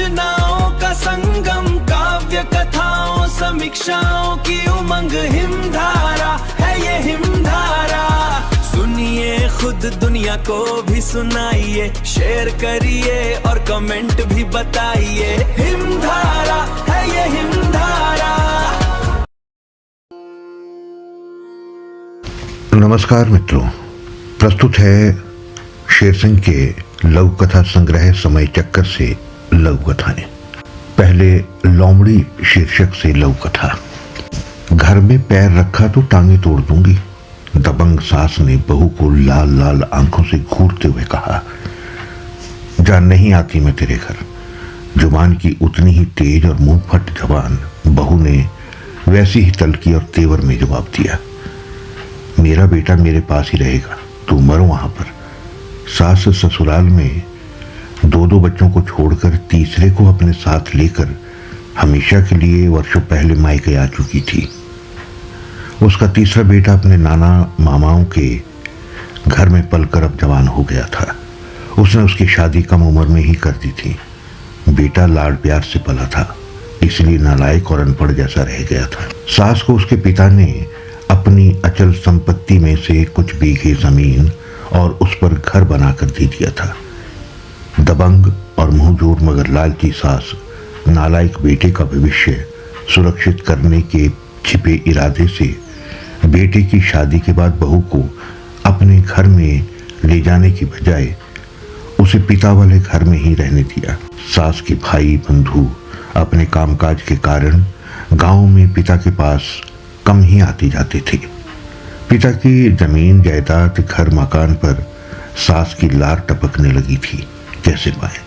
रचनाओं का संगम, काव्य कथाओं समीक्षाओं की उमंग, हिमधारा है ये हिमधारा। सुनिए खुद दुनिया को भी सुनाइए, शेयर करिए और कमेंट भी बताइए। हिमधारा है ये हिमधारा। नमस्कार मित्रों, प्रस्तुत है शेर सिंह के लघु कथा संग्रह समय चक्कर से लघु कथाएं। पहले लोमड़ी शीर्षक से लघु कथा। घर में पैर रखा तो टांगे तोड़ दूंगी, दबंग सास ने बहू को लाल लाल आंखों से घूरते हुए कहा। जान नहीं आती मैं तेरे घर। जुबान की उतनी ही तेज और मुंह फट जबान बहू ने वैसी ही तलकी और तेवर में जवाब दिया। मेरा बेटा मेरे पास ही रहेगा, तू मरो वहां पर। सास ससुराल में दो बच्चों को छोड़कर तीसरे को अपने साथ लेकर हमेशा के लिए वर्षों पहले मायके आ चुकी थी। उसका तीसरा बेटा अपने नाना मामाओं के घर में पलकर अब जवान हो गया था। उसने उसकी शादी कम उम्र में ही कर दी थी। बेटा लाड प्यार से पला था, इसलिए नालायक और अनपढ़ जैसा रह गया था। सास को उसके पिता ने अपनी अचल संपत्ति में से कुछ बीघे जमीन और उस पर घर बनाकर दे दिया था। दबंग और मुंहजोर मगर लालची सास नालायक बेटे का भविष्य सुरक्षित करने के छिपे इरादे से बेटे की शादी के बाद बहू को अपने घर में ले जाने की बजाय उसे पिता वाले घर में ही रहने दिया। सास के भाई बंधु अपने कामकाज के कारण गांव में पिता के पास कम ही आते जाते थे। पिता की जमीन जायदाद घर मकान पर सास की लार टपकने लगी थी। कैसे पाए,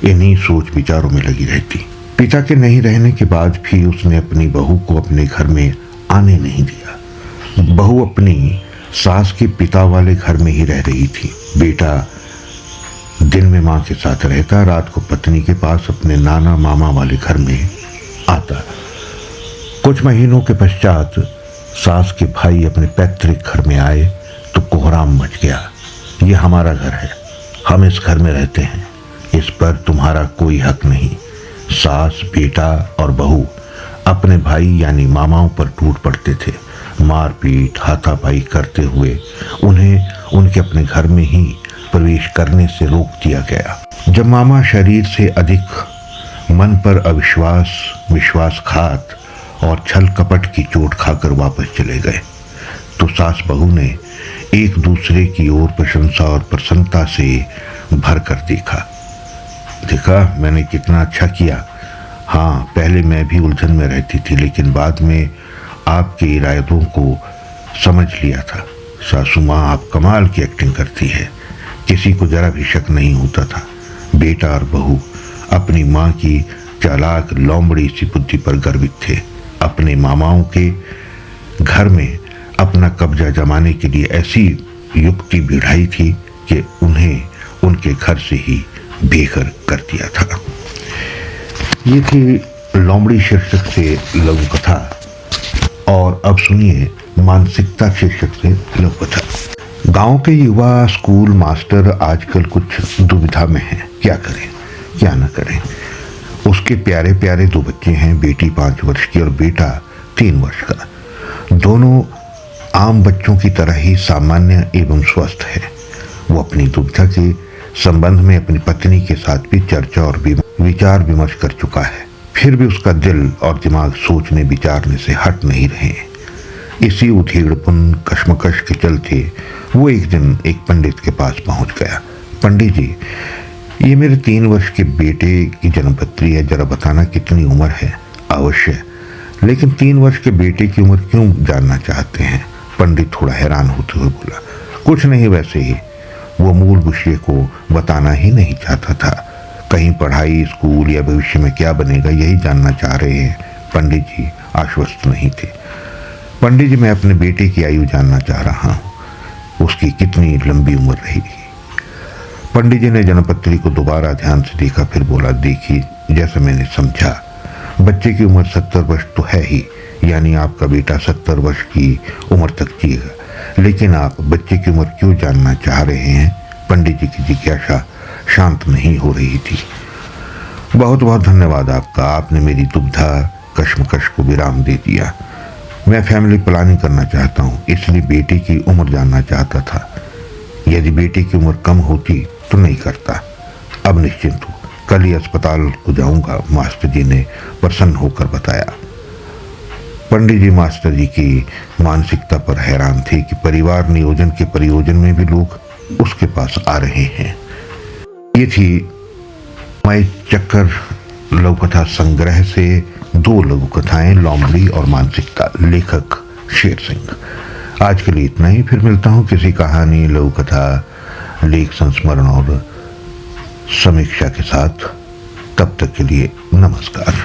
इन्हीं सोच विचारों में लगी रहती। पिता के नहीं रहने के बाद भी उसने अपनी बहू को अपने घर में आने नहीं दिया। बहू अपनी सास के पिता वाले घर में ही रह रही थी। बेटा दिन में मां के साथ रहता, रात को पत्नी के पास अपने नाना मामा वाले घर में आता। कुछ महीनों के पश्चात सास के भाई अपने पैतृक घर में आए तो कोहराम मच गया। ये हमारा घर है, हम इस घर में रहते हैं, इस पर तुम्हारा कोई हक नहीं। सास, बेटा और बहू अपने भाई यानी मामाओं पर टूट पड़ते थे। मारपीट हाथापाई करते हुए उन्हें उनके अपने घर में ही प्रवेश करने से रोक दिया गया। जब मामा शरीर से अधिक मन पर अविश्वास, विश्वासघात और छल कपट की चोट खाकर वापस चले गए तो सास बहू ने एक दूसरे की ओर प्रशंसा और प्रसन्नता से भर कर देखा मैंने कितना अच्छा किया। हाँ, पहले मैं भी उलझन में रहती थी, लेकिन बाद में आपके इरादों को समझ लिया था। सासू माँ, आप कमाल की एक्टिंग करती है। किसी को जरा भी शक नहीं होता था। बेटा और बहू अपनी माँ की चालाक लोमड़ी सी बुद्धि पर गर्वित थे। अपने मामाओं के घर में अपना कब्जा जमाने के लिए ऐसी युक्ति भिड़ाई थी कि उन्हें उनके घर से ही बेघर कर दिया था। ये थी लोमड़ी शीर्षक से लघु कथा। और अब सुनिए मानसिकता शीर्षक से लघु कथा। गांव के युवा स्कूल मास्टर आजकल कुछ दुविधा में हैं। क्या करें क्या न करें। उसके प्यारे प्यारे दो बच्चे हैं, बेटी 5 वर्ष की और बेटा 3 वर्ष का। दोनों आम बच्चों की तरह ही सामान्य एवं स्वस्थ है। वो अपनी दुविधा के संबंध में अपनी पत्नी के साथ भी चर्चा और विचार विमर्श कर चुका है। फिर भी उसका दिल और दिमाग सोचने विचारने से हट नहीं रहे। इसी उधेड़पन कश्मकश के चलते वो एक दिन एक पंडित के पास पहुंच गया। पंडित जी, ये मेरे 3 वर्ष के बेटे की जन्मपत्री है, जरा बताना कितनी उम्र है। अवश्य, लेकिन 3 वर्ष के बेटे की उम्र क्यों जानना चाहते हैं? पंडित थोड़ा हैरान होते हुए बोला। कुछ नहीं, वैसे ही। वो मूल विषय को बताना ही नहीं चाहता था। कहीं पढ़ाई, स्कूल या भविष्य में क्या बनेगा यही जानना चाह रहे हैं। पंडित जी आश्वस्त नहीं थे। पंडित जी, मैं अपने बेटे की आयु जानना चाह रहा हूँ, उसकी कितनी लंबी उम्र रहेगी। पंडित जी ने जन्मपत्री को दोबारा ध्यान से देखा, फिर बोला, देखिए, जैसा मैंने समझा, बच्चे की उम्र 70 वर्ष तो है ही, यानी आपका बेटा 70 वर्ष की उम्र तक जिएगा। लेकिन आप बच्चे की उम्र क्यों जानना चाह रहे हैं? पंडित जी की जिज्ञासा शांत नहीं हो रही थी। बहुत बहुत धन्यवाद आपका। आपने मेरी दुविधा कश्मकश को विराम दे दिया। मैं फैमिली प्लानिंग करना चाहता हूँ, इसलिए बेटे की उम्र जानना चाहता था। यदि बेटे की उम्र कम होती तो नहीं करता। अब निश्चिंत हूँ, कल ही अस्पताल को जाऊंगा, मास्टर जी ने प्रसन्न होकर बताया। पंडित जी मास्टर जी की मानसिकता पर हैरान थे कि परिवार नियोजन के प्रयोजन में भी लोग उसके पास आ रहे हैं। ये थी माई चक्कर लघु कथा संग्रह से 2 लघु कथाएं, लोमड़ी और मानसिकता, लेखक शेर सिंह। आज के लिए इतना ही, फिर मिलता हूं किसी कहानी, लघु कथा, लेख संस्मरण और समीक्षा के साथ। तब तक के लिए नमस्कार।